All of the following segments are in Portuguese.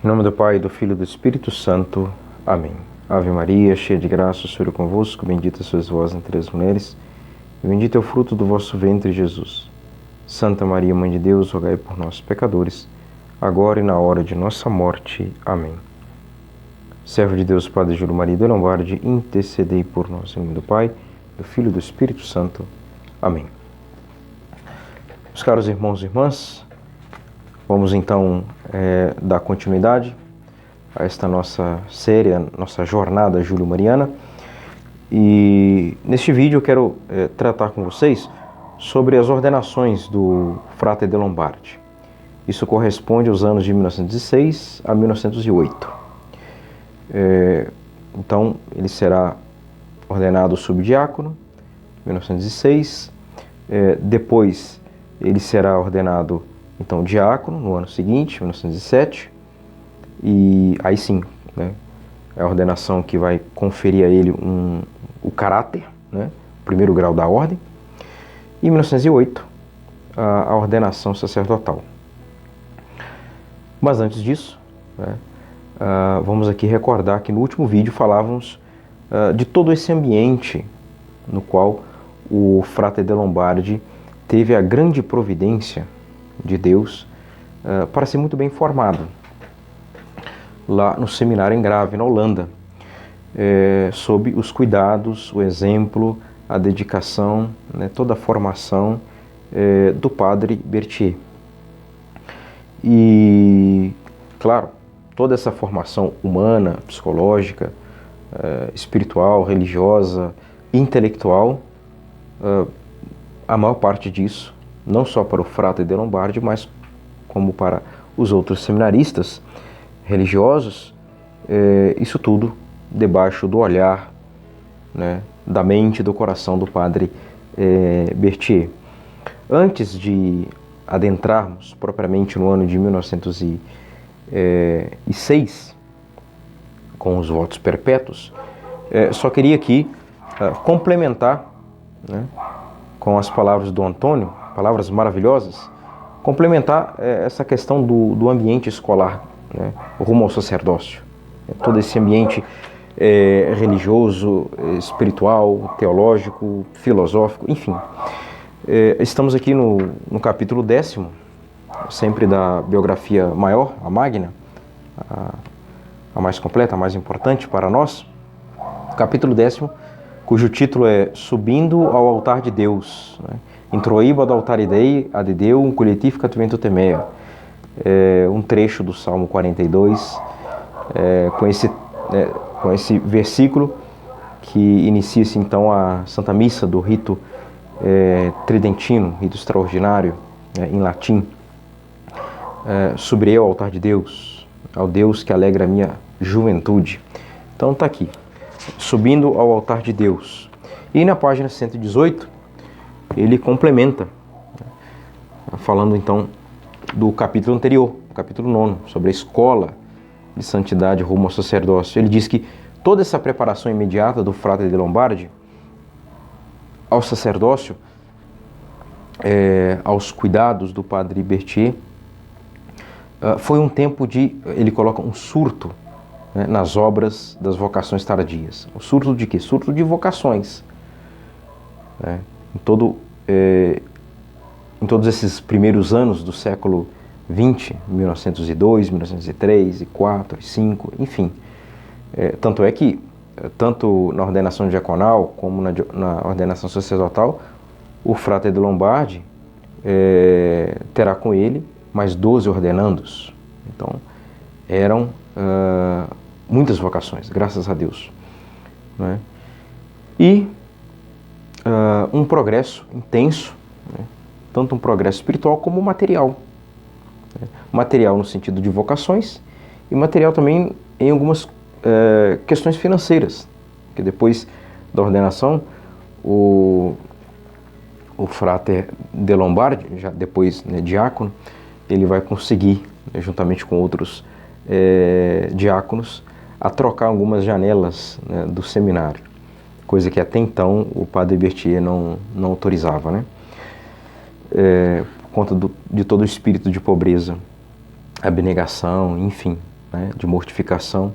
Em nome do Pai, do Filho e do Espírito Santo. Amém. Ave Maria, cheia de graça, o Senhor é convosco, bendita sois vós entre as mulheres, e bendito é o fruto do vosso ventre, Jesus. Santa Maria, Mãe de Deus, rogai por nós, pecadores, agora e na hora de nossa morte. Amém. Servo de Deus, Padre Júlio Maria de Lombardi, intercedei por nós. Em nome do Pai, do Filho e do Espírito Santo. Amém. Meus caros irmãos e irmãs, vamos então dar continuidade a esta nossa série, a nossa jornada júlio-mariana. E neste vídeo eu quero tratar com vocês sobre as ordenações do Frate de Lombardi. Isso corresponde aos anos de 1906 a 1908. Então, ele será ordenado subdiácono em 1906. Depois, ele será ordenado, então, diácono no ano seguinte, 1907. E aí sim, né, é a ordenação que vai conferir a ele o caráter, né, o primeiro grau da ordem. E em 1908, a ordenação sacerdotal. Mas antes disso, né, vamos aqui recordar que no último vídeo falávamos de todo esse ambiente no qual o Frate de Lombardi teve a grande providência de Deus para ser muito bem formado lá no seminário em Grave, na Holanda, sob os cuidados, o exemplo, a dedicação, né, toda a formação do padre Berthier. E, claro, toda essa formação humana, psicológica, espiritual, religiosa, intelectual, a maior parte disso, não só para o Frate de Lombardi, mas como para os outros seminaristas religiosos, isso tudo debaixo do olhar, né, da mente e do coração do padre Berthier. Antes de adentrarmos propriamente no ano de 1906, com os votos perpétuos, só queria aqui complementar, né, com as palavras do Antônio, palavras maravilhosas, complementar essa questão do ambiente escolar, né, rumo ao sacerdócio. Todo esse ambiente religioso, espiritual, teológico, filosófico, enfim. Estamos aqui no capítulo 10º, sempre da biografia maior, a Magna, a mais completa, a mais importante para nós. Capítulo 10º, cujo título é Subindo ao Altar de Deus, né? Introibo ad altare Dei, ad Deum coletificat vento temea. Um trecho do Salmo 42, com esse versículo que inicia-se então a Santa Missa do rito tridentino, rito extraordinário, em latim. Subirei ao altar de Deus, ao Deus que alegra a minha juventude. Então está aqui, subindo ao altar de Deus. E na página 118, ele complementa, falando então do capítulo anterior, capítulo 9, sobre a escola de santidade rumo ao sacerdócio. Ele diz que toda essa preparação imediata do Frate de Lombardi ao sacerdócio, aos cuidados do padre Berthier, foi um tempo de, ele coloca um surto, né, nas obras das vocações tardias. O surto de quê? Surto de vocações. Né? Em todos esses primeiros anos do século XX, 1902, 1903, e 4, e 5, enfim. Tanto é que, tanto na ordenação diaconal como na ordenação sacerdotal, o Frate de Lombardi terá com ele mais 12 ordenandos. Então, eram muitas vocações, graças a Deus. Né? E um progresso intenso, né? Tanto um progresso espiritual como material. Material no sentido de vocações e material também em algumas questões financeiras, que depois da ordenação o Frate de Lombardi, já depois, né, diácono, ele vai conseguir, né, juntamente com outros diáconos, a trocar algumas janelas, né, do seminário, coisa que até então o padre Berthier não autorizava, né? Por conta de todo o espírito de pobreza, abnegação, enfim, né, de mortificação.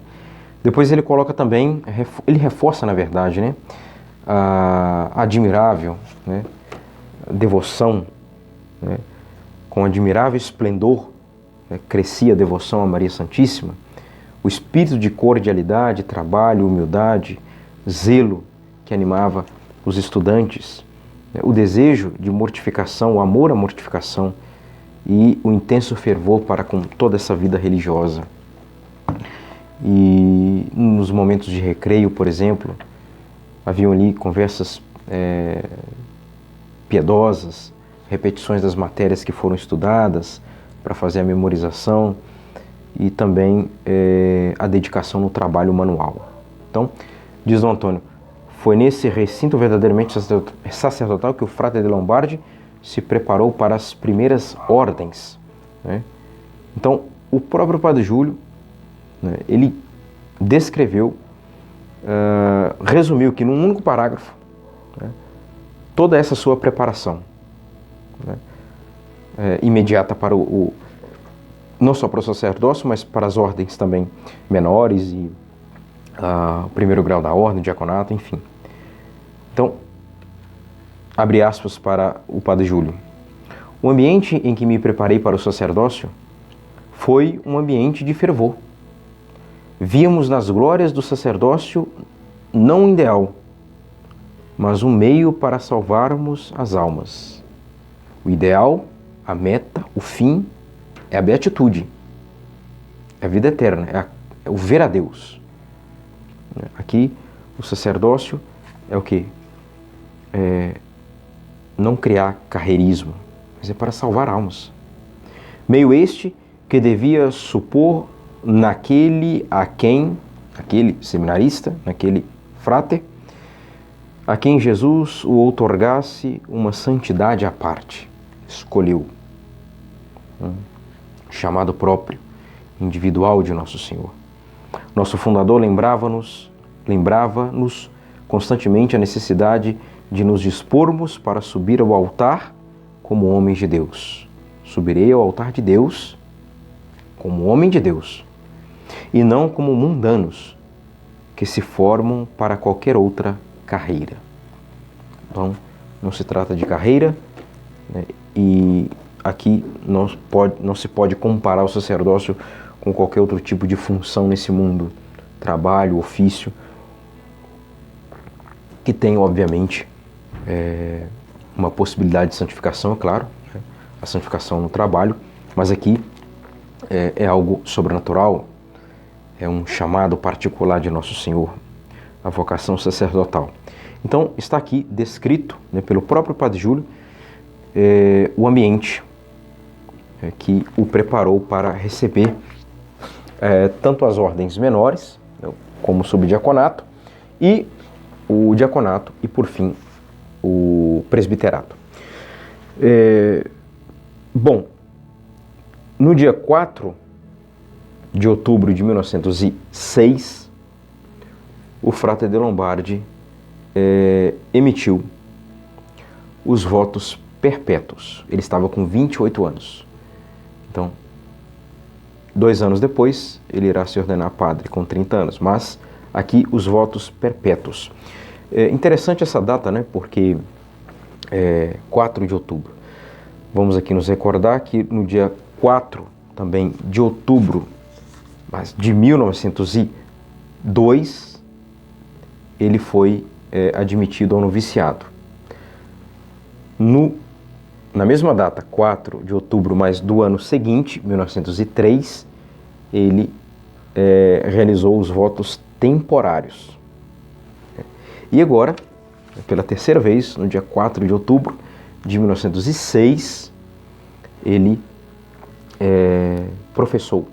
Depois ele coloca também, ele reforça, na verdade, né, a admirável, né, devoção, né, com admirável esplendor, né, crescia a devoção a Maria Santíssima, o espírito de cordialidade, trabalho, humildade, zelo que animava os estudantes, né, o desejo de mortificação, o amor à mortificação e o intenso fervor para com toda essa vida religiosa. E nos momentos de recreio, por exemplo, haviam ali conversas piedosas, repetições das matérias que foram estudadas para fazer a memorização e também a dedicação no trabalho manual. Então, diz Dom Antônio, foi nesse recinto verdadeiramente sacerdotal que o Frate de Lombardi se preparou para as primeiras ordens, né? Então, o próprio Padre Júlio, né, ele descreveu, resumiu que num único parágrafo, né, toda essa sua preparação, né, imediata para não só para o sacerdócio, mas para as ordens também menores e o primeiro grau da ordem, diaconato, enfim. Então, abre aspas para o Padre Júlio. O ambiente em que me preparei para o sacerdócio foi um ambiente de fervor. Víamos nas glórias do sacerdócio não um ideal, mas um meio para salvarmos as almas. O ideal, a meta, o fim é a beatitude, é a vida eterna, é o ver a Deus. Aqui, o sacerdócio é o quê? Não criar carreirismo, mas é para salvar almas. Meio este que devia supor naquele aquele seminarista, naquele frate, a quem Jesus o outorgasse uma santidade à parte. Escolheu chamado próprio, individual de Nosso Senhor. Nosso fundador lembrava-nos constantemente a necessidade de nos dispormos para subir ao altar como homens de Deus. Subirei ao altar de Deus como homem de Deus, e não como mundanos que se formam para qualquer outra carreira. Então, não se trata de carreira, né, e aqui não se pode comparar o sacerdócio com qualquer outro tipo de função nesse mundo, trabalho, ofício, que tem, obviamente, uma possibilidade de santificação, é claro, né, a santificação no trabalho, mas aqui é algo sobrenatural, é um chamado particular de Nosso Senhor, a vocação sacerdotal. Então, está aqui descrito, né, pelo próprio Padre Júlio o ambiente que o preparou para receber tanto as ordens menores, como o subdiaconato, e o diaconato e, por fim, o presbiterato. Bom, no dia 4 de outubro de 1906, o Frate de Lombardi emitiu os votos perpétuos. Ele estava com 28 anos. Então, 2 anos depois, ele irá se ordenar padre com 30 anos. Mas aqui os votos perpétuos. É interessante essa data, né? Porque 4 de outubro. Vamos aqui nos recordar que no dia 4 também de outubro de 1902, ele foi admitido ao noviciado. Na mesma data, 4 de outubro, mas do ano seguinte, 1903, ele realizou os votos temporários. E agora, pela terceira vez, no dia 4 de outubro de 1906, ele professou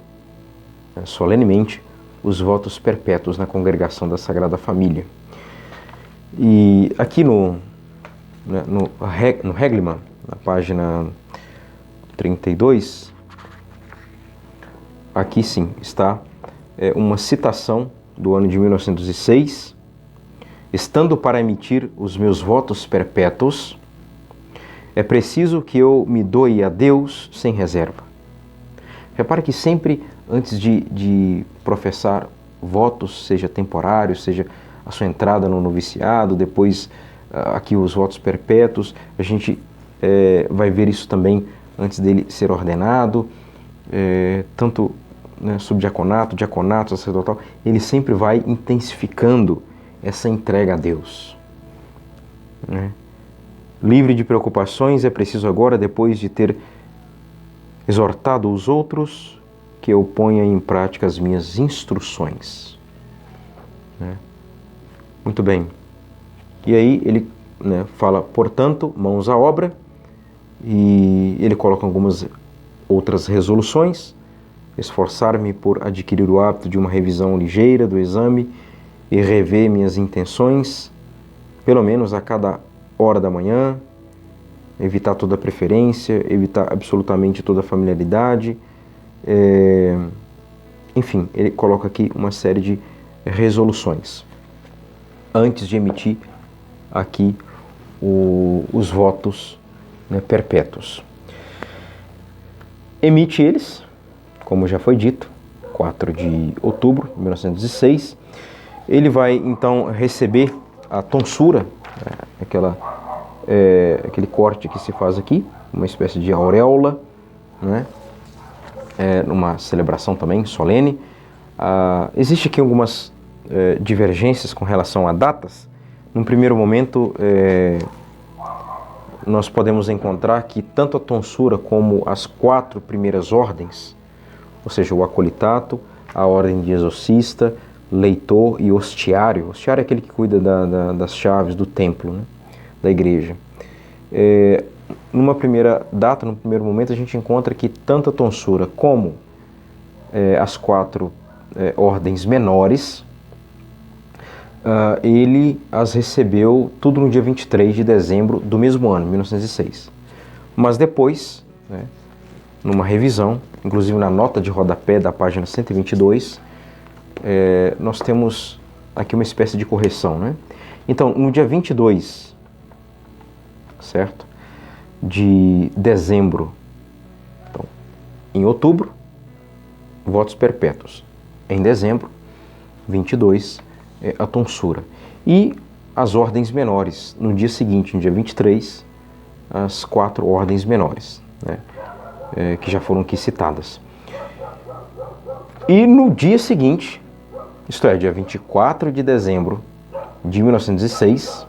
solenemente os votos perpétuos na Congregação da Sagrada Família. E aqui no Hegliman, na página 32, aqui sim está uma citação do ano de 1906. Estando para emitir os meus votos perpétuos, é preciso que eu me doe a Deus sem reserva. Repare que sempre antes de professar votos, seja temporários, seja a sua entrada no noviciado, depois aqui os votos perpétuos, a gente vai ver isso também antes dele ser ordenado, tanto subdiaconato, diaconato, sacerdotal, ele sempre vai intensificando essa entrega a Deus. Livre de preocupações, é preciso agora, depois de ter exortado os outros, que eu ponha em prática as minhas instruções. Muito bem. E aí ele fala, portanto, mãos à obra, e ele coloca algumas outras resoluções: esforçar-me por adquirir o hábito de uma revisão ligeira do exame e rever minhas intenções, pelo menos a cada hora da manhã, evitar toda preferência, evitar absolutamente toda familiaridade. Enfim, ele coloca aqui uma série de resoluções antes de emitir aqui os votos perpétuos. Emite eles, como já foi dito, 4 de outubro de 1906. Ele vai então receber a tonsura, aquele corte que se faz aqui, uma espécie de auréola, numa celebração também solene. Existe aqui algumas divergências com relação a datas. Num primeiro momento, nós podemos encontrar que tanto a tonsura como as 4 primeiras ordens, ou seja, o acolitato, a ordem de exorcista, leitor e hostiário. Hostiário é aquele que cuida das chaves do templo, da igreja. Numa primeira data, no primeiro momento, a gente encontra que tanto a tonsura como as 4 ordens menores, ele as recebeu tudo no dia 23 de dezembro do mesmo ano, 1906. Mas depois, numa revisão, inclusive na nota de rodapé da página 122, nós temos aqui uma espécie de correção. Então, no dia 22, certo? De dezembro, então, em outubro, votos perpétuos. Em dezembro, 22, a tonsura. E as ordens menores, no dia seguinte, no dia 23, as 4 ordens menores, que já foram aqui citadas. E no dia seguinte, isto é, dia 24 de dezembro de 1906,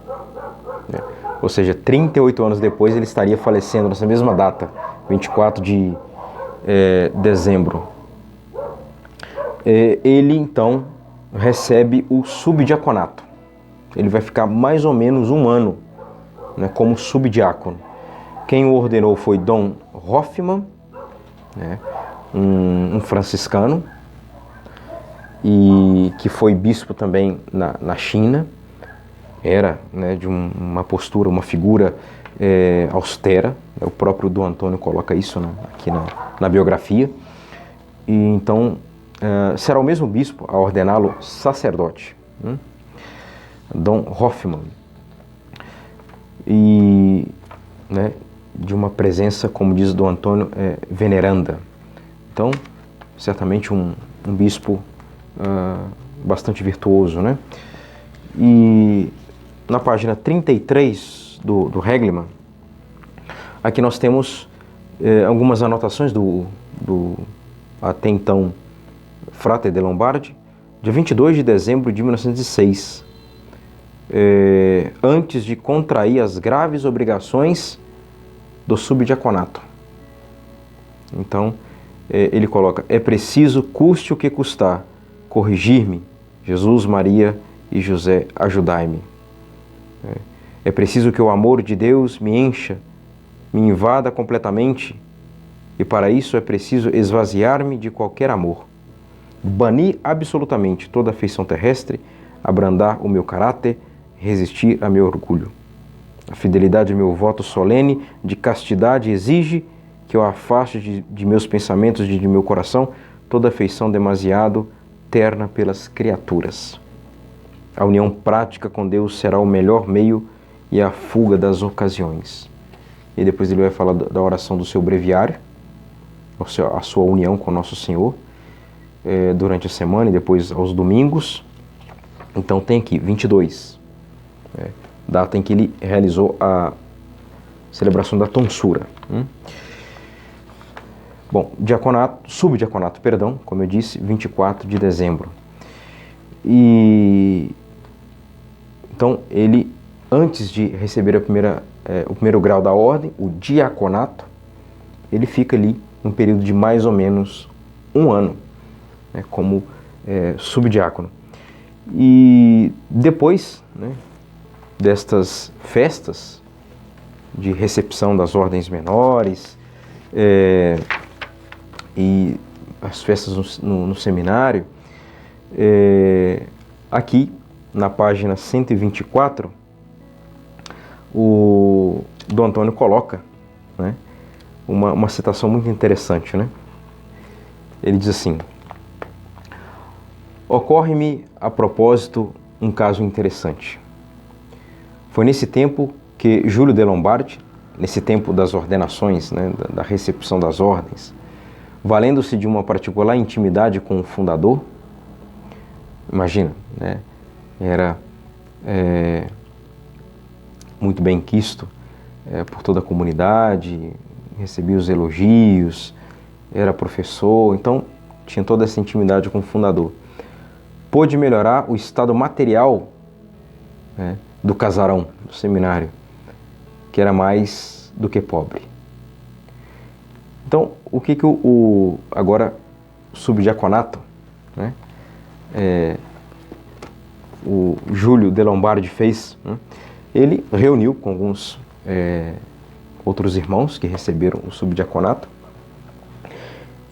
ou seja, 38 anos depois, ele estaria falecendo nessa mesma data, 24 de dezembro. Ele, então, recebe o subdiaconato. Ele vai ficar mais ou menos 1 ano como subdiácono. Quem o ordenou foi Dom Hoffmann, um franciscano, e que foi bispo também na China. Era de uma postura, uma figura austera. O próprio Dom Antônio coloca isso aqui na biografia. E então será o mesmo bispo a ordená-lo sacerdote, Dom Hoffmann. E de uma presença, como diz Dom Antônio, veneranda. Então, certamente um bispo bastante virtuoso, E na página 33 do Reglement, aqui nós temos algumas anotações do até então Frate de Lombardi, dia 22 de dezembro de 1906, antes de contrair as graves obrigações do subdiaconato. Então, ele coloca: é preciso, custe o que custar, corrigir-me, Jesus, Maria e José, ajudai-me. É preciso que o amor de Deus me encha, me invada completamente, e para isso é preciso esvaziar-me de qualquer amor, banir absolutamente toda afeição terrestre, abrandar o meu caráter, resistir a meu orgulho. A fidelidade ao meu voto solene de castidade exige que eu afaste de meus pensamentos e de meu coração toda afeição demasiado terna pelas criaturas. A união prática com Deus será o melhor meio e a fuga das ocasiões. E depois ele vai falar da oração do seu breviário, a sua união com Nosso Senhor. durante a semana e depois aos domingos. Então tem aqui 22, data em que ele realizou a celebração da tonsura. Bom, subdiaconato, como eu disse, 24 de dezembro. E então ele, antes de receber o primeiro grau da ordem, o diaconato, ele fica ali um período de mais ou menos um ano, como subdiácono. E depois, destas festas de recepção das ordens menores e as festas no seminário, aqui na página 124, o Dom Antônio coloca uma citação muito interessante. Ele diz assim: ocorre-me a propósito um caso interessante. Foi nesse tempo que Júlio de Lombardi, nesse tempo das ordenações, da recepção das ordens, valendo-se de uma particular intimidade com o fundador, imagina, era muito bem quisto por toda a comunidade, recebia os elogios, era professor, então tinha toda essa intimidade com o fundador. Pôde melhorar o estado material do casarão, do seminário, que era mais do que pobre. Então, o que agora o subdiaconato, o Júlio de Lombardi fez? Ele reuniu com alguns outros irmãos que receberam o subdiaconato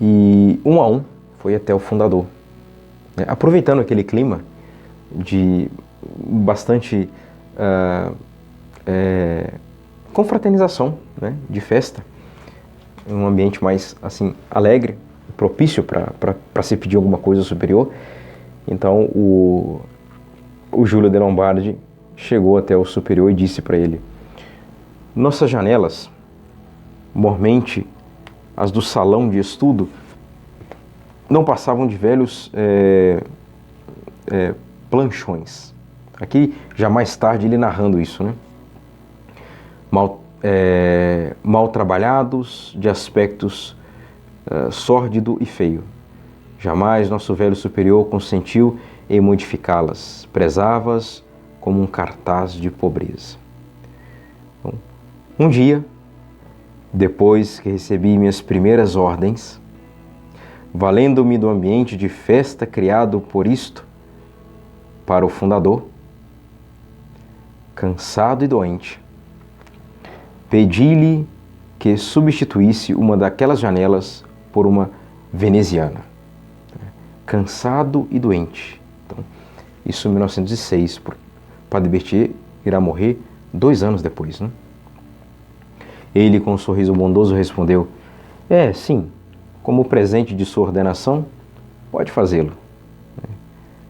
e, um a um, foi até o fundador, aproveitando aquele clima de bastante confraternização, de festa, um ambiente mais assim alegre, propício para se pedir alguma coisa superior. Então o Júlio de Lombardi chegou até o superior e disse para ele: nossas janelas, mormente as do salão de estudo, não passavam de velhos planchões. Aqui, já mais tarde, ele narrando isso, mal trabalhados, de aspectos sórdido e feio. Jamais nosso velho superior consentiu em modificá-las, prezava-as como um cartaz de pobreza. Então, um dia, depois que recebi minhas primeiras ordens, valendo-me do ambiente de festa criado por isto para o fundador, cansado e doente, pedi-lhe que substituísse uma daquelas janelas por uma veneziana. Cansado e doente. Então, isso em 1906. Padre Berthier irá morrer 2 anos depois. Ele, com um sorriso bondoso, respondeu: sim, como presente de sua ordenação, pode fazê-lo.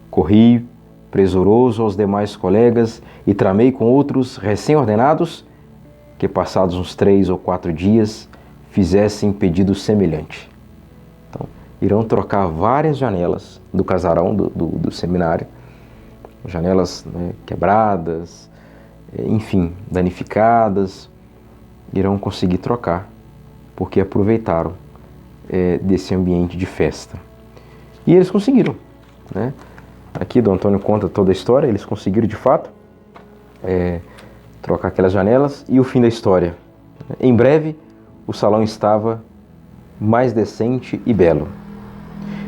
Corri presuroso aos demais colegas e tramei com outros recém-ordenados que, passados uns 3 ou 4 dias, fizessem pedido semelhante. Então, irão trocar várias janelas do casarão do seminário, janelas quebradas, enfim, danificadas, irão conseguir trocar, porque aproveitaram desse ambiente de festa. E eles conseguiram, Aqui Dom Antônio conta toda a história, eles conseguiram de fato trocar aquelas janelas. E o fim da história: em breve o salão estava mais decente e belo.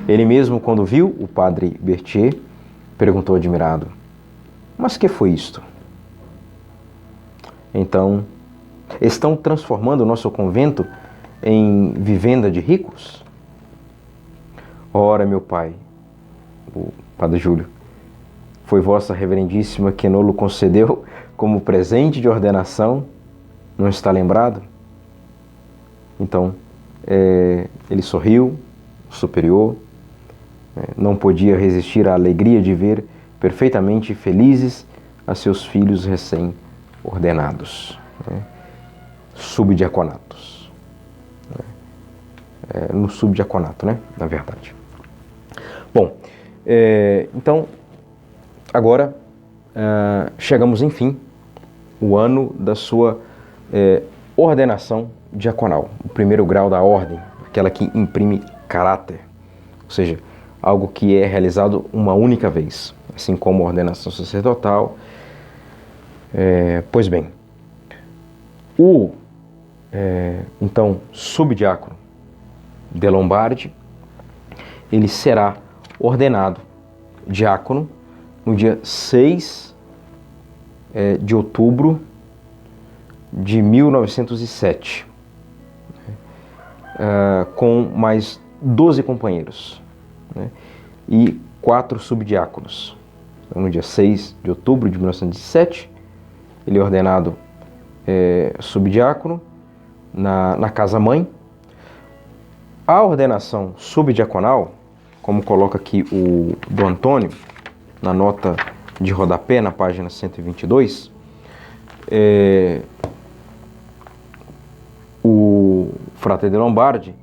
Ele mesmo, quando viu o padre Berthier, perguntou admirado: mas que foi isto? Então, estão transformando o nosso convento em vivenda de ricos? Ora, meu pai, o Padre Júlio, foi vossa reverendíssima que nos concedeu como presente de ordenação, não está lembrado? Então, ele sorriu, o superior, não podia resistir à alegria de ver perfeitamente felizes a seus filhos recém-ordenados, subdiaconatos. No subdiaconato, na verdade. Bom, então, agora chegamos, enfim, o ano da sua ordenação diaconal, o primeiro grau da ordem, aquela que imprime caráter, ou seja, algo que é realizado uma única vez, assim como a ordenação sacerdotal. Pois bem, então, subdiácono de Lombardi, ele será ordenado diácono no dia 6 de outubro de 1907, com mais 12 companheiros, né, e 4 subdiáconos. Então, no dia 6 de outubro de 1907, ele é ordenado subdiácono na casa-mãe. A ordenação subdiaconal, como coloca aqui o Dom Antônio, na nota de rodapé, na página 122, o Frate de Lombardi,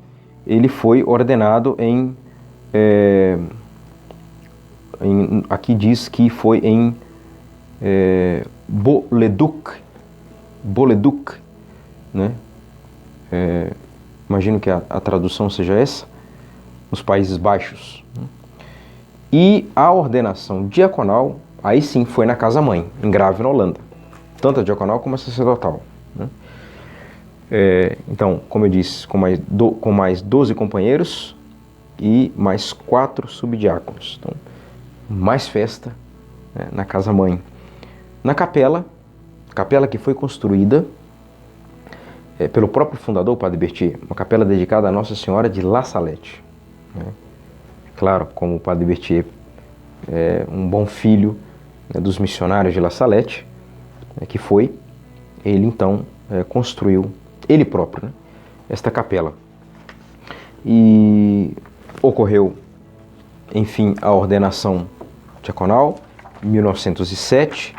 ele foi ordenado aqui diz que foi em Boleduc, né? Imagino que a tradução seja essa, nos Países Baixos. E a ordenação diaconal, aí sim, foi na casa-mãe, em Grave, na Holanda. Tanto a diaconal como a sacerdotal, né? Então, como eu disse, com mais 12 companheiros e mais 4 subdiáconos. Então, mais festa, né, na casa-mãe. Na capela que foi construída pelo próprio fundador, o Padre Berthier, uma capela dedicada a Nossa Senhora de La Salette, né? Claro, como o Padre Berthier é um bom filho, né, dos missionários de La Salette, que foi, ele então construiu, ele próprio, né, esta capela. E ocorreu, enfim, a ordenação diaconal, em 1907,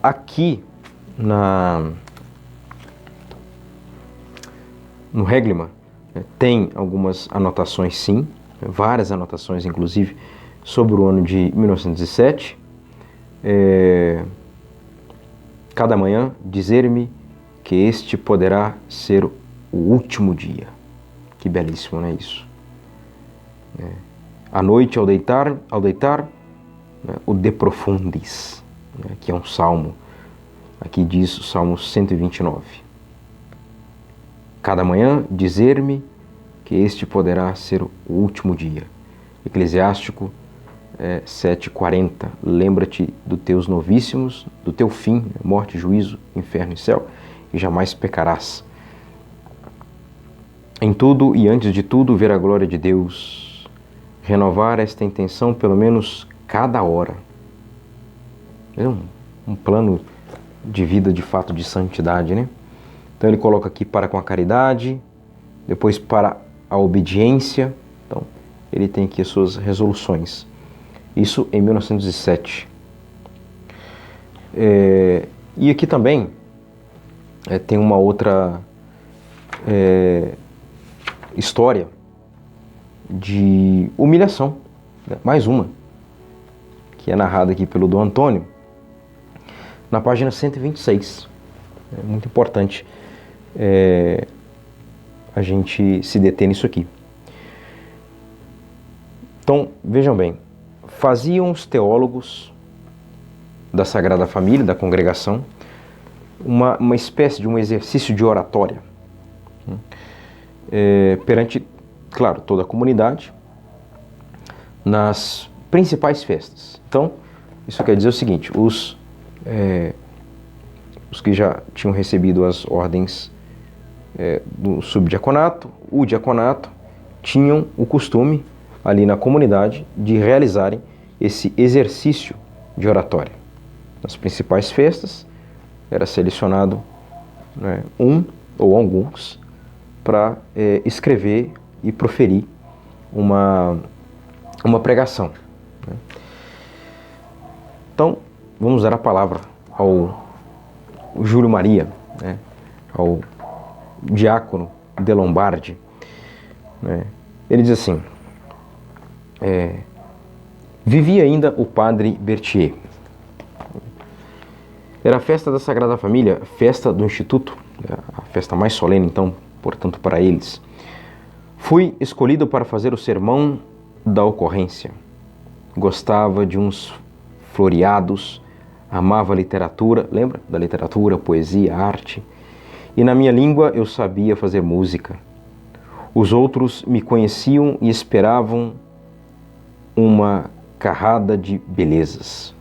aqui no Regliman, tem algumas anotações, sim, várias anotações, inclusive, sobre o ano de 1907. Cada manhã dizer-me que este poderá ser o último dia. Que belíssimo, não é isso? À noite, ao deitar, né, o De Profundis, né, que é um salmo, aqui diz o Salmo 129. Cada manhã dizer-me que este poderá ser o último dia. Eclesiástico 7:40. Lembra-te dos teus novíssimos, do teu fim, morte, juízo, inferno e céu, e jamais pecarás. Em tudo e antes de tudo, ver a glória de Deus, renovar esta intenção pelo menos cada hora. É um plano de vida, de fato, de santidade, né? Então ele coloca aqui para com a caridade, depois para a obediência. Então ele tem aqui as suas resoluções. Isso em 1907. E aqui também tem uma outra história de humilhação, né? Mais uma, que é narrada aqui pelo Dom Antônio, na página 126. É muito importante a gente se deter nisso aqui. Então, vejam bem, faziam os teólogos da Sagrada Família, da congregação, uma espécie de um exercício de oratória, perante, claro, toda a comunidade, nas principais festas. Então, isso quer dizer o seguinte: os que já tinham recebido as ordens do subdiaconato, o diaconato, tinham o costume, ali na comunidade, de realizarem esse exercício de oratória. Nas principais festas, era selecionado, né, um ou alguns para escrever e proferir uma pregação, né? Então, vamos dar a palavra ao Júlio Maria, né, ao diácono de Lombardi, né? Ele diz assim: vivia ainda o padre Berthier. Era a festa da Sagrada Família, festa do Instituto, a festa mais solene, então, portanto, para eles. Fui escolhido para fazer o sermão da ocorrência. Gostava de uns floreados, amava a literatura, lembra? Da literatura, poesia, arte. E na minha língua eu sabia fazer música. Os outros me conheciam e esperavam uma carrada de belezas.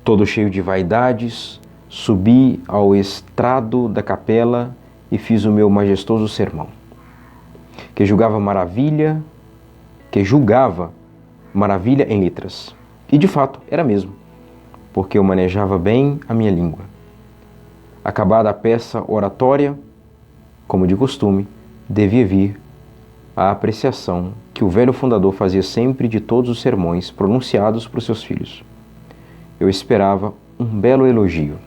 Todo cheio de vaidades, subi ao estrado da capela e fiz o meu majestoso sermão, que julgava maravilha em letras. E de fato, era mesmo, porque eu manejava bem a minha língua. Acabada a peça oratória, como de costume, devia vir a apreciação que o velho fundador fazia sempre de todos os sermões pronunciados por seus filhos. Eu esperava um belo elogio.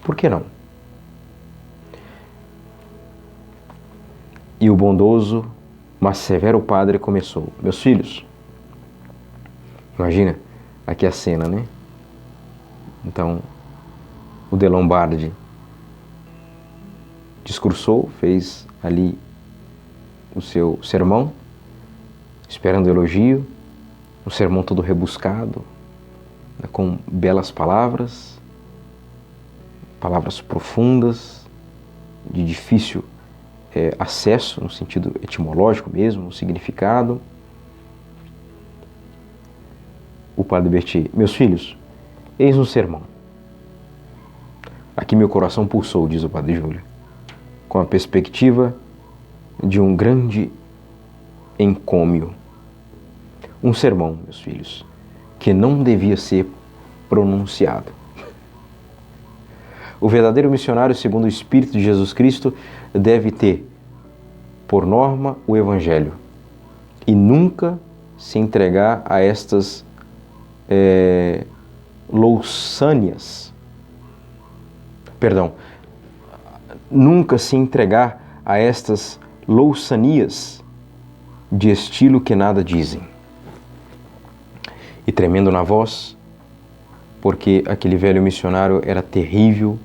Por que não? E o bondoso, mas severo padre começou: meus filhos, imagina aqui a cena, né? Então, o de Lombardi discursou, fez ali o seu sermão, esperando elogio, um sermão todo rebuscado, com belas palavras, palavras profundas, de difícil acesso, no sentido etimológico mesmo, o significado. O padre Berthier: meus filhos, eis um sermão. Aqui meu coração pulsou, diz o padre Júlio, com a perspectiva de um grande encômio. Um sermão, meus filhos, que não devia ser pronunciado. O verdadeiro missionário, segundo o Espírito de Jesus Cristo, deve ter por norma o Evangelho e nunca se entregar a estas nunca se entregar a estas louçanias de estilo que nada dizem. E tremendo na voz, porque aquele velho missionário era terrível,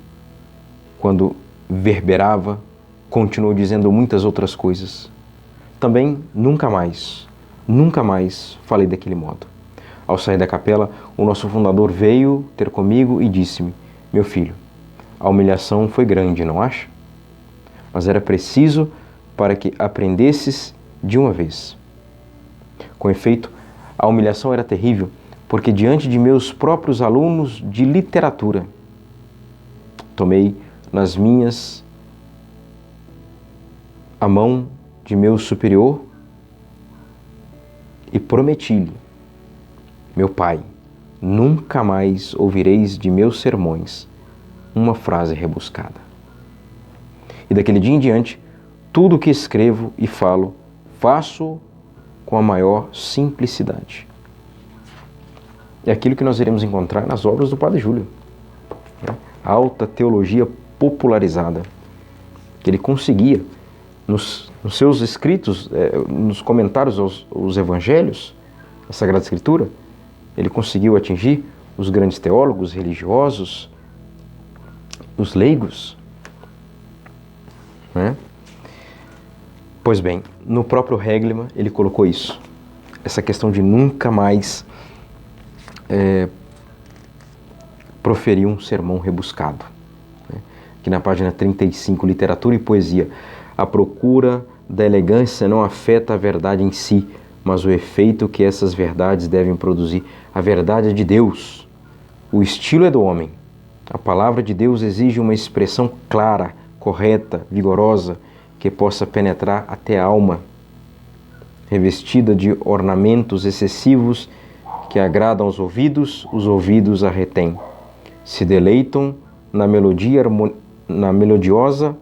quando verberava, continuou dizendo muitas outras coisas. Também nunca mais falei daquele modo. Ao sair da capela, o nosso fundador veio ter comigo e disse-me: meu filho, a humilhação foi grande, não acha? Mas era preciso para que aprendesses de uma vez. Com efeito, a humilhação era terrível, porque diante de meus próprios alunos de literatura, tomei nas minhas a mão de meu superior e prometi-lhe: meu pai, nunca mais ouvireis de meus sermões uma frase rebuscada. E daquele dia em diante, tudo o que escrevo e falo, faço com a maior simplicidade. É aquilo que nós iremos encontrar nas obras do padre Júlio. A alta teologia popularizada, que ele conseguia, nos seus escritos, nos comentários aos evangelhos, a Sagrada Escritura, ele conseguiu atingir os grandes teólogos, religiosos, os leigos. Né? Pois bem, no próprio Heglemann ele colocou isso, essa questão de nunca mais proferir um sermão rebuscado. Né? Aqui na página 35, Literatura e Poesia. A procura da elegância não afeta a verdade em si, mas o efeito que essas verdades devem produzir. A verdade é de Deus, o estilo é do homem. A palavra de Deus exige uma expressão clara, correta, vigorosa, que possa penetrar até a alma, revestida de ornamentos excessivos que agradam aos ouvidos, os ouvidos a retêm. Se deleitam na melodiosa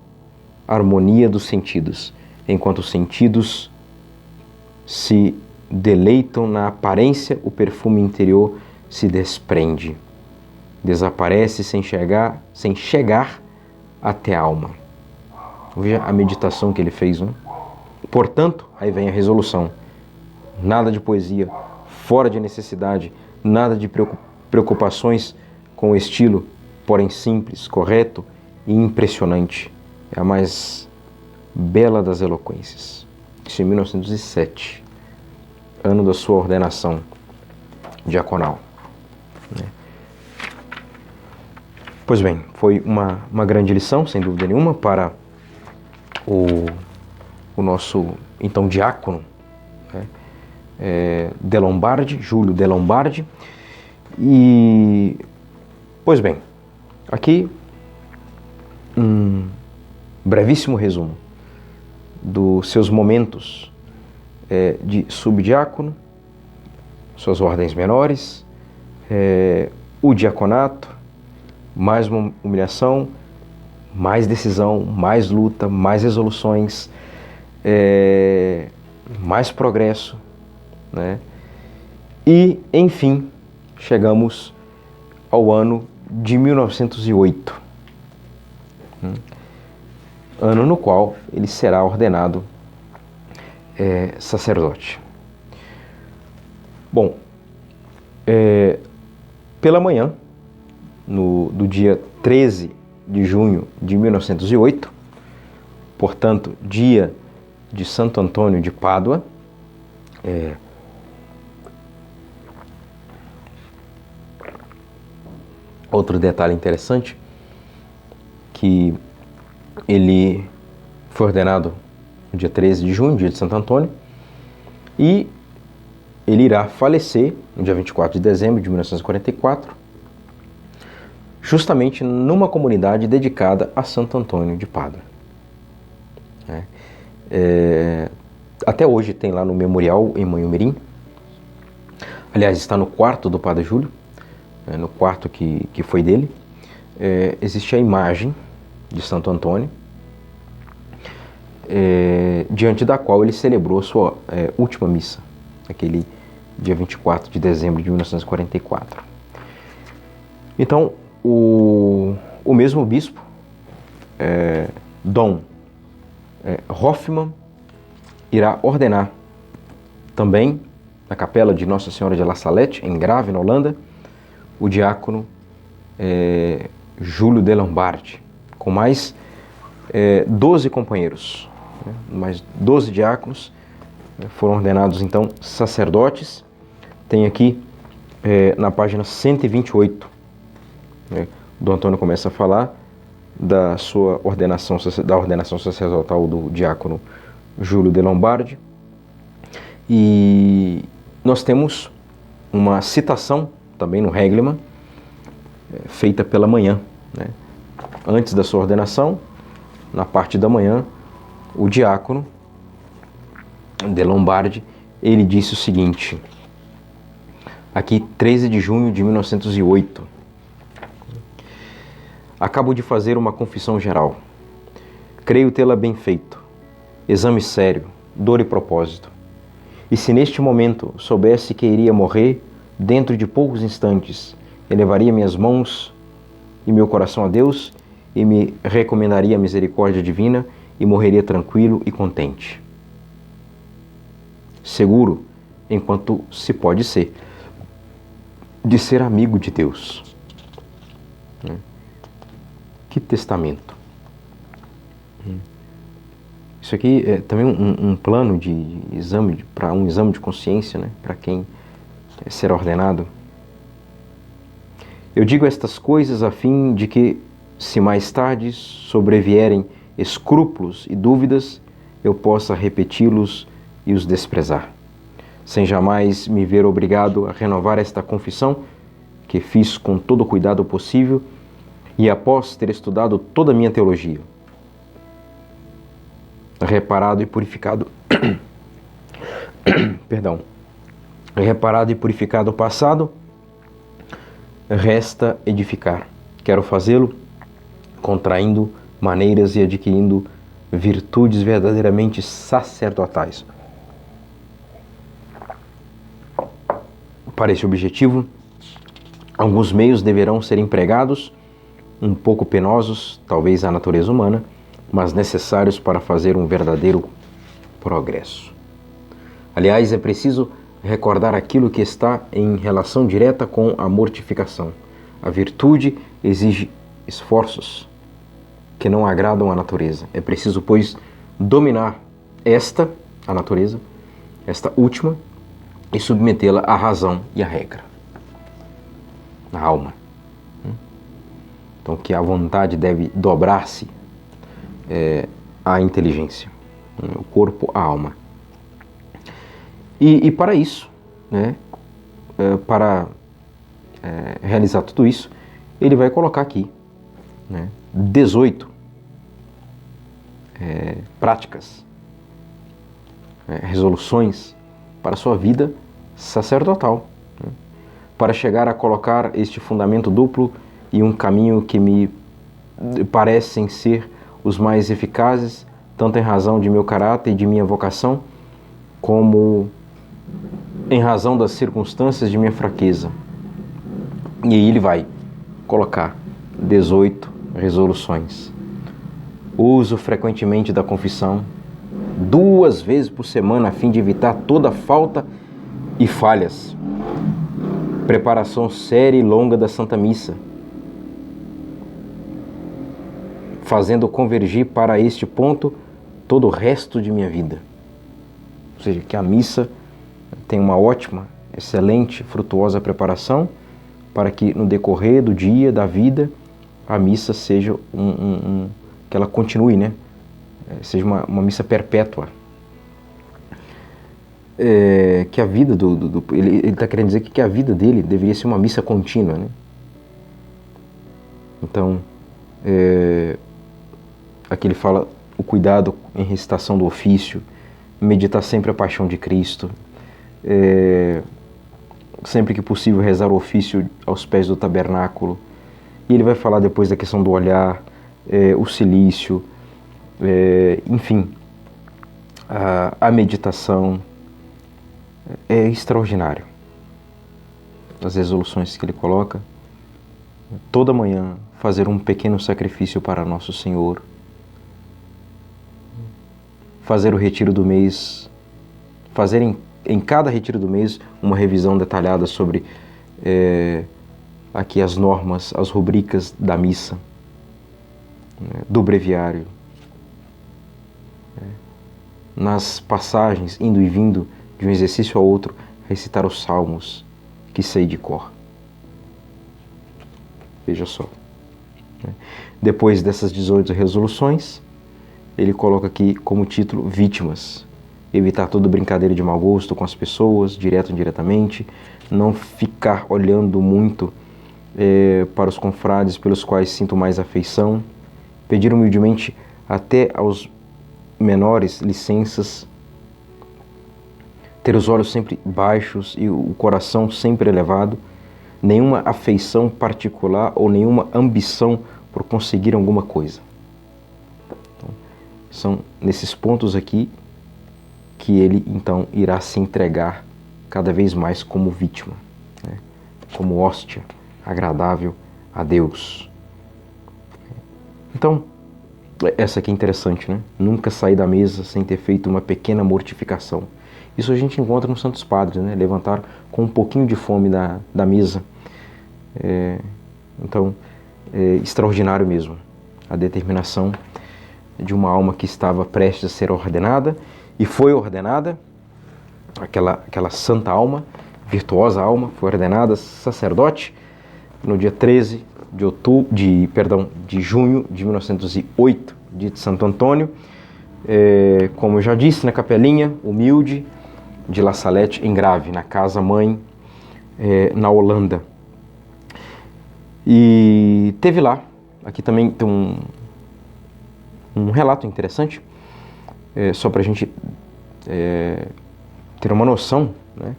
harmonia dos sentidos, enquanto os sentidos se deleitam na aparência, o perfume interior se desprende, desaparece sem chegar até a alma. Veja a meditação que ele fez, né? Portanto, aí vem a resolução. Nada de poesia fora de necessidade, nada de preocupações com o estilo, porém simples, correto e impressionante. É a mais bela das eloquências. Isso em 1907, ano da sua ordenação diaconal. Pois bem, foi uma grande lição, sem dúvida nenhuma, para o nosso, então, diácono, né? De Lombardi, Júlio de Lombardi. E, pois bem, aqui um brevíssimo resumo dos seus momentos de subdiácono, suas ordens menores, o diaconato, mais uma humilhação, mais decisão, mais luta, mais resoluções, mais progresso, né? E, enfim, chegamos ao ano de 1908, ano no qual ele será ordenado sacerdote. Bom, pela manhã, do dia 13 de junho de 1908, portanto, dia de Santo Antônio de Pádua, outro detalhe interessante, que ele foi ordenado no dia 13 de junho, dia de Santo Antônio, e ele irá falecer no dia 24 de dezembro de 1944, justamente numa comunidade dedicada a Santo Antônio de Pádua. Até hoje tem lá no memorial em Manhumirim, aliás, está no quarto do Padre Júlio, no quarto que foi dele, existe a imagem de Santo Antônio, diante da qual ele celebrou a sua última missa, aquele dia 24 de dezembro de 1944. Então, o mesmo bispo, Dom Hoffmann, irá ordenar também na capela de Nossa Senhora de La Salette, em Grave, na Holanda, o diácono Júlio de Lombardi, com mais 12 companheiros, mais 12 diáconos foram ordenados então sacerdotes. Tem aqui na página 128, o Dom Antônio começa a falar da sua ordenação, da ordenação sacerdotal do diácono Júlio de Lombardi, e nós temos uma citação também no Regleman, feita pela manhã, antes da sua ordenação, na parte da manhã, o diácono de Lombardi, ele disse o seguinte, aqui 13 de junho de 1908, acabo de fazer uma confissão geral, creio tê-la bem feito, exame sério, dor e propósito, e se neste momento soubesse que iria morrer, dentro de poucos instantes, elevaria minhas mãos e meu coração a Deus e me recomendaria a misericórdia divina e morreria tranquilo e contente. Seguro, enquanto se pode ser, de ser amigo de Deus. Que testamento. Isso aqui é também um plano de exame, para um exame de consciência, para quem será ordenado. Eu digo estas coisas a fim de que, se mais tarde sobrevierem escrúpulos e dúvidas, eu possa repeti-los e os desprezar, sem jamais me ver obrigado a renovar esta confissão, que fiz com todo o cuidado possível e após ter estudado toda a minha teologia, reparado e purificado reparado e purificado o passado, resta edificar. Quero fazê-lo contraindo maneiras e adquirindo virtudes verdadeiramente sacerdotais. Para esse objetivo, alguns meios deverão ser empregados, um pouco penosos, talvez à natureza humana, mas necessários para fazer um verdadeiro progresso. Aliás, é preciso recordar aquilo que está em relação direta com a mortificação. A virtude exige esforços que não agradam à natureza. É preciso, pois, dominar a natureza, esta última, e submetê-la à razão e à regra, à alma. Então, que a vontade deve dobrar-se à inteligência, o corpo, à alma. E para isso, né, para realizar tudo isso, ele vai colocar aqui, né, 18 práticas, resoluções para a sua vida sacerdotal, né, para chegar a colocar este fundamento duplo e um caminho que me parecem ser os mais eficazes, tanto em razão de meu caráter e de minha vocação, como em razão das circunstâncias de minha fraqueza. E aí ele vai colocar 18 resoluções. Uso frequentemente da confissão, 2 vezes por semana, a fim de evitar toda falta e falhas. Preparação séria e longa da Santa Missa, fazendo convergir para este ponto todo o resto de minha vida. Ou seja, que a missa tem uma ótima, excelente, frutuosa preparação para que no decorrer do dia, da vida, a missa seja que ela continue, né? Seja uma missa perpétua. Que a vida ele está querendo dizer que a vida dele deveria ser uma missa contínua, né? Então, aqui ele fala o cuidado em recitação do ofício, meditar sempre a paixão de Cristo, sempre que possível rezar o ofício aos pés do tabernáculo. E ele vai falar depois da questão do olhar, o cilício, enfim, a meditação. É extraordinário as resoluções que ele coloca. Toda manhã fazer um pequeno sacrifício para Nosso Senhor, fazer o retiro do mês, fazer em cada retiro do mês uma revisão detalhada sobre aqui as normas, as rubricas da missa, do breviário, nas passagens, indo e vindo de um exercício ao outro, recitar os salmos que sei de cor. Veja só. Depois dessas 18 resoluções, ele coloca aqui como título vítimas. Evitar toda brincadeira de mau gosto com as pessoas, direto ou indiretamente. Não ficar olhando muito para os confrades pelos quais sinto mais afeição. Pedir humildemente até aos menores licenças. Ter os olhos sempre baixos e o coração sempre elevado. Nenhuma afeição particular ou nenhuma ambição por conseguir alguma coisa. Então, são nesses pontos aqui que ele então irá se entregar cada vez mais como vítima, né? Como hóstia agradável a Deus. Então, essa aqui é interessante, né? Nunca sair da mesa sem ter feito uma pequena mortificação. Isso a gente encontra nos Santos Padres, né? Levantar com um pouquinho de fome da mesa. Então, extraordinário mesmo a determinação de uma alma que estava prestes a ser ordenada e foi ordenada, aquela santa alma, virtuosa alma, foi ordenada sacerdote no dia 13 de junho de 1908, dia de Santo Antônio, como eu já disse, na capelinha humilde de La Salette, em Grave, na casa-mãe, na Holanda. E teve lá, aqui também tem um relato interessante, só para a gente ter uma noção, né,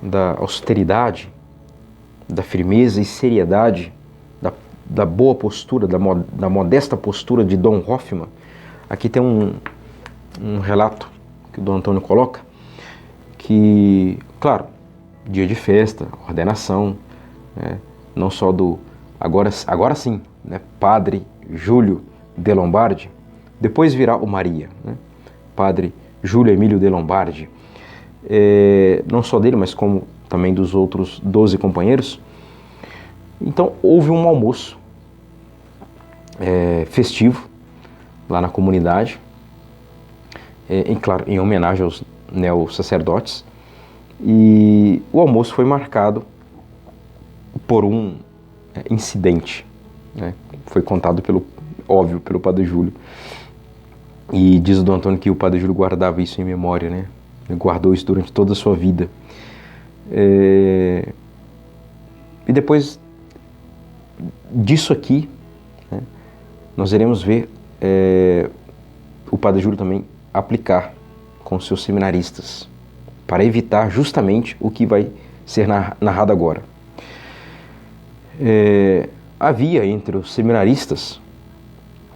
da austeridade, da firmeza e seriedade, da boa postura, da modesta postura de Dom Hoffmann. Aqui tem um relato que o Dom Antônio coloca, que, claro, dia de festa, ordenação, não só do, agora sim, né, Padre Júlio de Lombardi, depois virá o Maria, né, Padre Júlio Emílio de Lombardi, não só dele, mas como também dos outros 12 companheiros. Então houve um almoço festivo lá na comunidade, claro, em homenagem aos neo-sacerdotes, e o almoço foi marcado por um incidente, né? Foi contado pelo Padre Júlio, e diz o Dom Antônio que o Padre Júlio guardava isso em memória, né? Ele guardou isso durante toda a sua vida. E depois disso aqui, né, nós iremos ver o Padre Júlio também aplicar com seus seminaristas, para evitar justamente o que vai ser narrado agora. Havia entre os seminaristas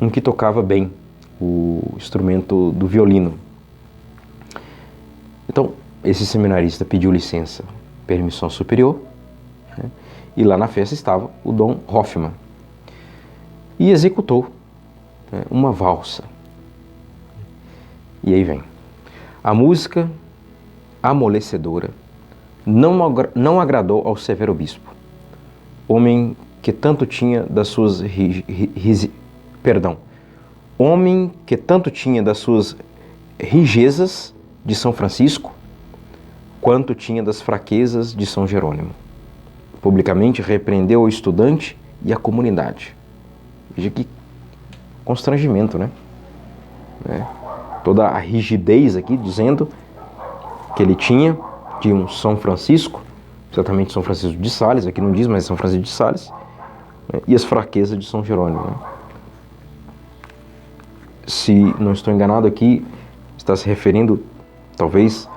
um que tocava bem o instrumento do violino. Então, esse seminarista pediu licença, permissão superior, né, e lá na festa estava o Dom Hoffmann, e executou, né, uma valsa. E aí vem: a música amolecedora não agradou ao severo bispo, homem que tanto tinha das suas rijezas de São Francisco, quanto tinha das fraquezas de São Jerônimo. Publicamente repreendeu o estudante e a comunidade. Veja que constrangimento, né? Toda a rigidez aqui, dizendo que ele tinha de um São Francisco, exatamente São Francisco de Sales, aqui não diz, mas São Francisco de Sales, né? E as fraquezas de São Jerônimo, né? Se não estou enganado aqui, está se referindo talvez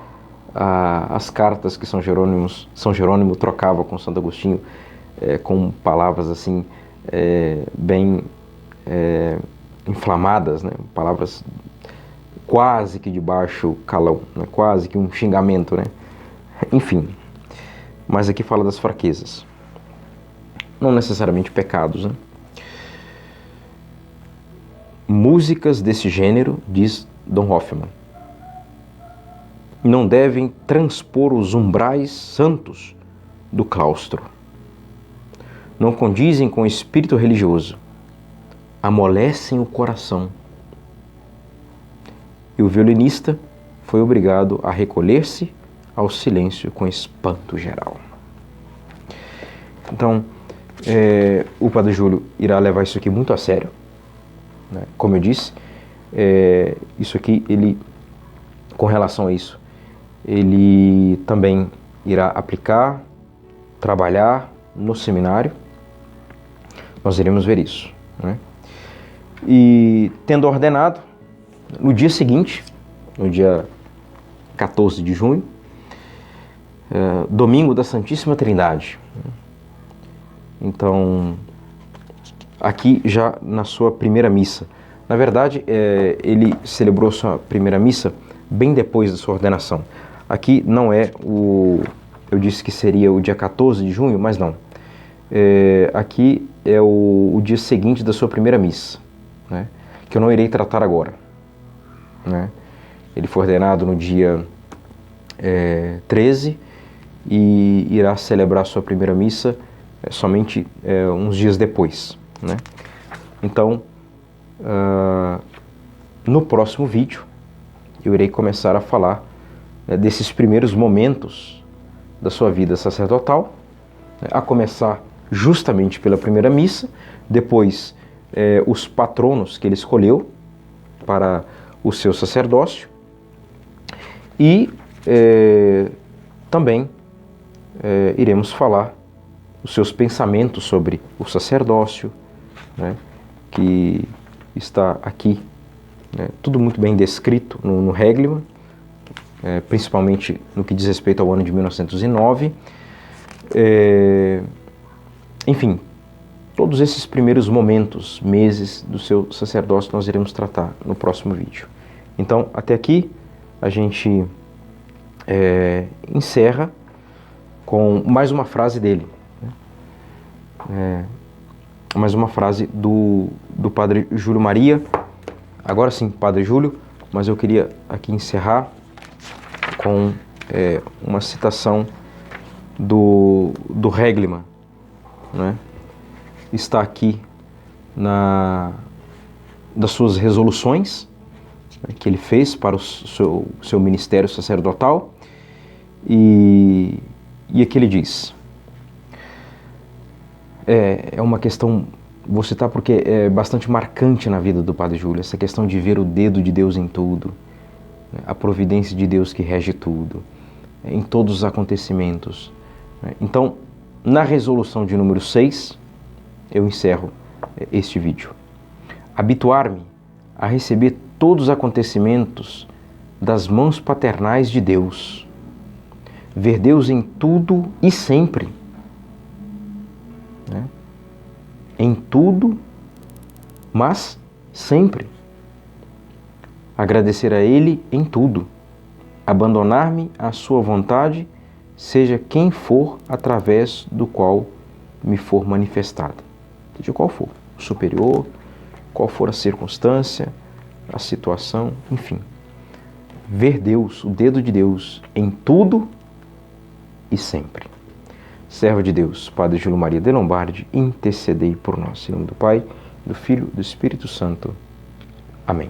às cartas que São Jerônimo trocava com Santo Agostinho, com palavras assim bem inflamadas, né? Palavras quase que de baixo calão, né? Quase que um xingamento, né? Enfim, mas aqui fala das fraquezas, não necessariamente pecados, né? Músicas desse gênero, diz Dom Hoffmann, não devem transpor os umbrais santos do claustro. Não condizem com o espírito religioso, amolecem o coração. E o violinista foi obrigado a recolher-se ao silêncio com espanto geral. Então, o Padre Júlio irá levar isso aqui muito a sério, né? Como eu disse, isso aqui, com relação a isso, ele também irá aplicar, trabalhar no seminário. Nós iremos ver isso, né? E tendo ordenado, no dia seguinte, no dia 14 de junho, domingo da Santíssima Trindade. Então, aqui já na sua primeira missa. Na verdade, ele celebrou sua primeira missa bem depois da sua ordenação. Aqui não eu disse que seria o dia 14 de junho, mas não. Aqui é o dia seguinte da sua primeira missa, né, que eu não irei tratar agora, né. Ele foi ordenado no dia 13 e irá celebrar sua primeira missa somente uns dias depois, né. Então, no próximo vídeo, eu irei começar a falar desses primeiros momentos da sua vida sacerdotal, a começar justamente pela primeira missa, depois os patronos que ele escolheu para o seu sacerdócio e também iremos falar os seus pensamentos sobre o sacerdócio, né, que está aqui, né, tudo muito bem descrito no Regliman, principalmente no que diz respeito ao ano de 1909. Enfim, todos esses primeiros momentos, meses do seu sacerdócio nós iremos tratar no próximo vídeo. Então, até aqui a gente encerra com mais uma frase dele, né? Mais uma frase do Padre Júlio Maria. Agora sim, Padre Júlio, mas eu queria aqui encerrar com uma citação do Hegelmann, né? Está aqui das suas resoluções, né, que ele fez para o seu ministério sacerdotal, e aqui ele diz, é uma questão, vou citar porque é bastante marcante na vida do Padre Júlio, essa questão de ver o dedo de Deus em tudo, né, a providência de Deus que rege tudo, em todos os acontecimentos. Então, na resolução de número 6, eu encerro este vídeo. Habituar-me a receber todos os acontecimentos das mãos paternais de Deus. Ver Deus em tudo e sempre. Né? Em tudo, mas sempre. Agradecer a Ele em tudo. Abandonar-me à sua vontade, seja quem for através do qual me for manifestada. Seja qual for, o superior, qual for a circunstância, a situação, enfim. Ver Deus, o dedo de Deus, em tudo e sempre. Servo de Deus, Padre Júlio Maria de Lombardi, intercedei por nós. Em nome do Pai, do Filho e do Espírito Santo. Amém.